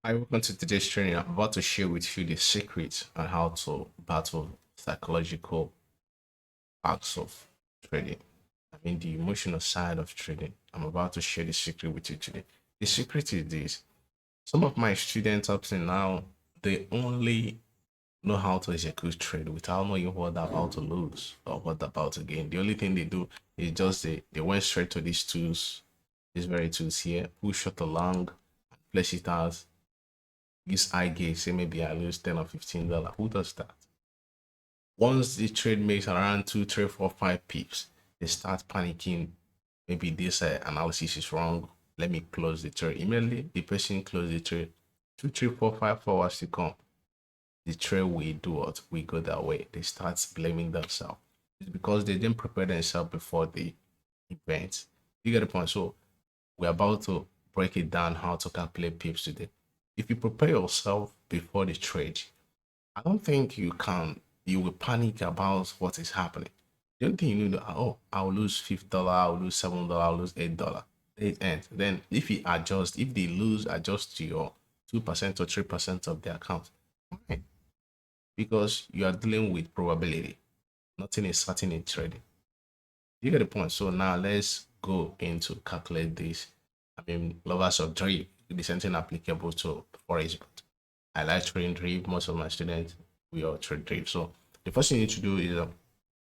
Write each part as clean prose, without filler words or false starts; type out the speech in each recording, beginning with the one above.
Hi, welcome to today's training. I'm about to share with you the secret on how to battle psychological acts of trading. I mean, the emotional side of trading. I'm about to share the secret with you today. The secret is this. Some of my students up to now, they only know how to execute trade without knowing what they're about to lose or what they're about to gain. The only thing they do is just they went straight to these tools, these very tools here, push short along, place it out, use eye gauge, say maybe I lose 10 or $15. Who does that? Once the trade makes around 2, 3, 4, 5 pips, they start panicking. Maybe this analysis is wrong. Let me close the trade. Immediately, the person close the trade. 2, 3, 4, 5 hours to come. The trade will do what? We go that way. They start blaming themselves. It's because they didn't prepare themselves before the event. You get the point? So we're about to break it down how to calculate pips today. If you prepare yourself before the trade, I don't think you will panic about what is happening. The only thing you know, oh, I'll lose $50, I'll lose $7, I'll lose $8. It ends. Then if you adjust, if they lose, adjust to your 2% or 3% of the account. Fine. Because you are dealing with probability. Nothing is certain in trading. You get the point. So now let's go into calculate this. I mean, lovers of drip, it is something applicable to forex. I like trading drip. Most of my students, we all trade drip. So the first thing you need to do is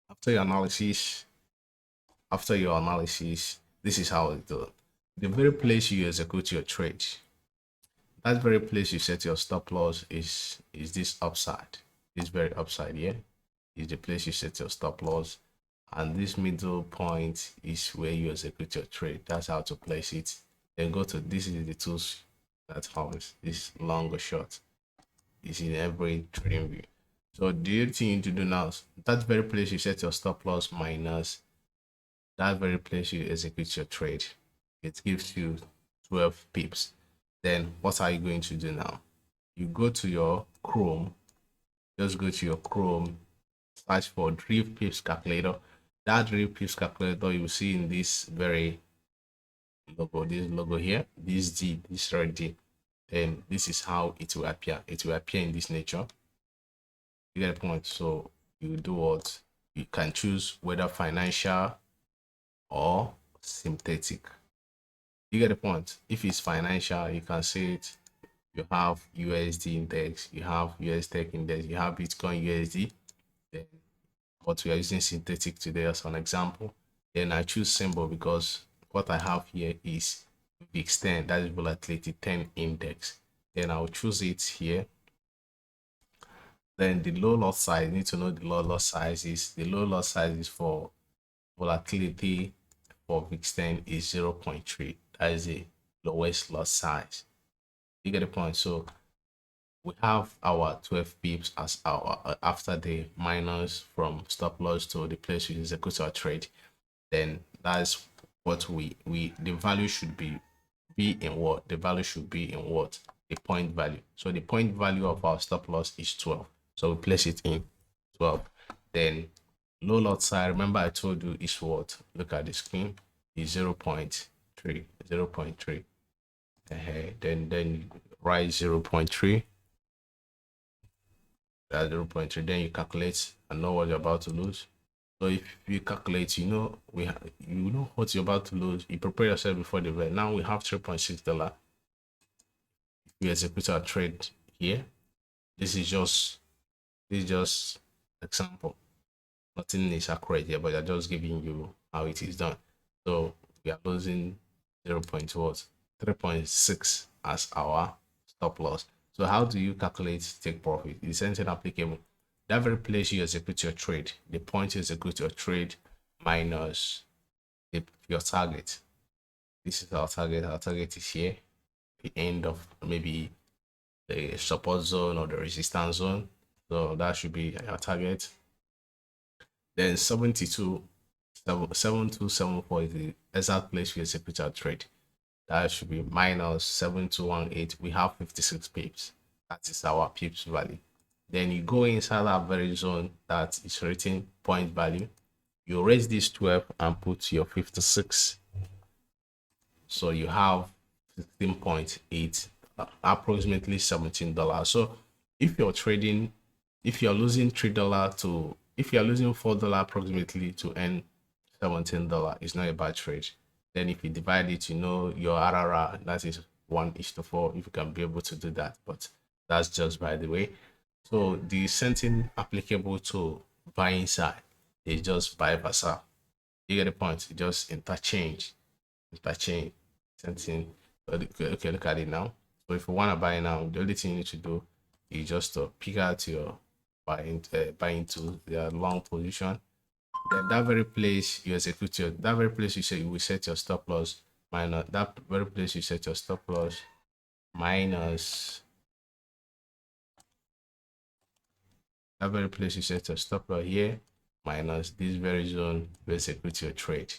after your analysis, this is how it's done. The very place you execute your trade, that very place you set your stop loss is this upside. This very upside here is the place you set your stop loss, and this middle point is where you execute your trade. That's how to place it. Then go to this is the tools that harvest this long or short. Is in every trading view. So the other thing you need to do now is that very place you set your stop loss minus that very place you execute your trade. It gives you 12 pips. Then what are you going to do now? You go to your Chrome, just go to your Chrome, search for Drift Pips Calculator. That Drift Pips Calculator you will see in this very logo, this logo here, this D, this red D. Then this is how it will appear. It will appear in this nature. You get the point. So you do what? You can choose whether financial or synthetic. You get the point. If it's financial, you can see it. You have USD index, you have US Tech index, you have Bitcoin USD. Then what we are using synthetic today as an example. Then I choose symbol because what I have here is VIX10, that is volatility 10 index. Then I'll choose it here. Then the low loss size, you need to know the low loss size is. The low loss size is for volatility for VIX10 is 0.3. That is the lowest loss size. You get the point. So we have our 12 pips as our after the minus from stop loss to the place we execute our trade. Then that's what we the value should be in what? The value should be in what? The point value. So the point value of our stop loss is 12. So we place it in 12. Then low lot side, remember I told you is what? Look at the screen, is 0.3, 0.3. Then write 0.3. That's 0.3. Then you calculate and know what you're about to lose. So if you calculate, you know you know what you're about to lose. You prepare yourself before the event. Now we have $3.6. If you execute our trade here, this is just example. Nothing is accurate here, but I'm just giving you how it is done. So we are losing 3.6 as our stop loss. So how do you calculate take profit? It's something applicable. That very place you execute your trade, the point you execute your trade minus your target. This is our target. Our target is here, the end of maybe the support zone or the resistance zone. So that should be our target. Then 7274 is the exact place we execute our trade. That should be minus 7218. We have 56 pips. That is our pips value. Then you go inside that very zone that is written point value. You raise this 12 and put your 56. So you have 16.8 approximately $17. So if you're trading, if you're losing $3 to, if you're losing $4 approximately to earn $17, it's not a bad trade. Then if you divide it, you know your RRR, that is 1:4, if you can be able to do that. But that's just by the way. So the sentence applicable to buying side is just buy versa. You get the point? Just interchange something. Okay, look at it now. So if you want to buy now, the only thing you need to do is just to pick out your buying to the long position. Then that very place you execute your, that very place you say you will set your stop loss minus, that very place you set your stop loss minus, that very place you set your stop loss here minus this very zone you execute your trade.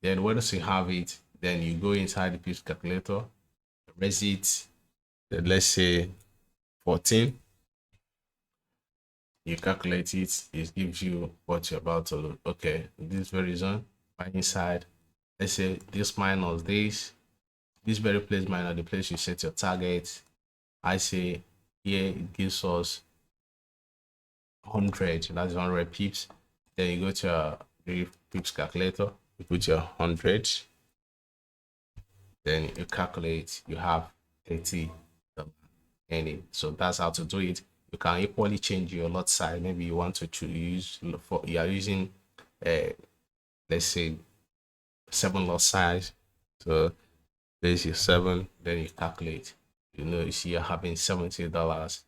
Then once you have it, then you go inside the pips calculator, raise it, then let's say 14. You calculate it, it gives you what you're about to load. Okay, this very zone, right inside, let's say this minus this very place minus the place you set your target. I say here it gives us 100, that's 100 pips. Then you go to your pips calculator, you put your 100, then you calculate, you have 30 any. So that's how to do it. You can equally change your lot size. Maybe you want to use for, you are using let's say 7 lot size. So there's your 7, then you calculate. You know, you see you're having $70.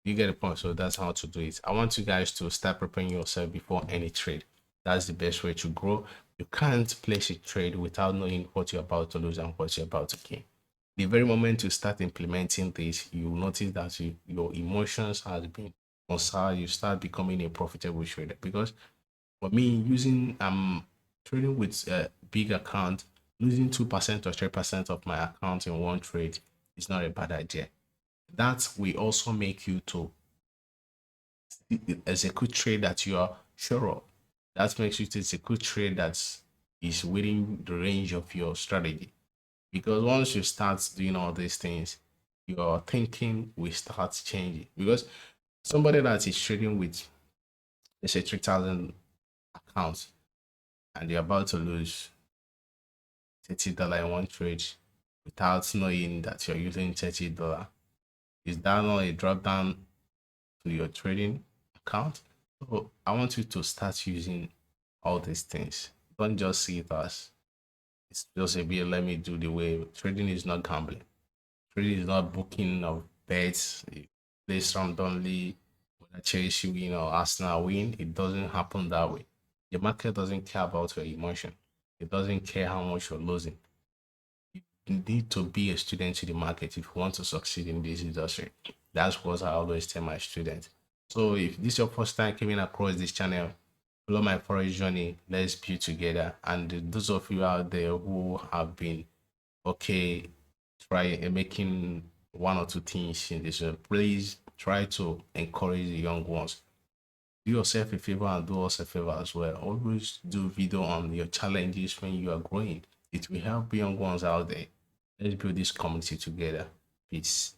You get the point. So that's how to do it. I want you guys to start preparing yourself before any trade. That's the best way to grow. You can't place a trade without knowing what you're about to lose and what you're about to gain. The very moment you start implementing this, you notice that your emotions has been conserved. You start becoming a profitable trader. Because for me, using trading with a big account, losing 2% or 3% of my account in one trade is not a bad idea. That will also make you to execute trade that you are sure of. That makes you to execute trade that is within the range of your strategy. Because once you start doing all these things, your thinking will start changing. Because somebody that is trading with, let's say, 3,000 accounts and you're about to lose $30 in one trade without knowing that you're using $30, is that not a drop down to your trading account? So I want you to start using all these things. Don't just see it as it's just a bit, let me do the way. Trading is not gambling. Trading is not booking of bets. Place randomly, whether Chelsea win or Arsenal win. It doesn't happen that way. The market doesn't care about your emotion. It doesn't care how much you're losing. You need to be a student to the market if you want to succeed in this industry. That's what I always tell my students. So if this is your first time coming across this channel, follow my forex journey. Let's build together. And those of you out there who have been okay, try making one or two things in this, please try to encourage the young ones. Do yourself a favor and do us a favor as well. Always do video on your challenges when you are growing. It will help young ones out there. Let's build this community together. Peace.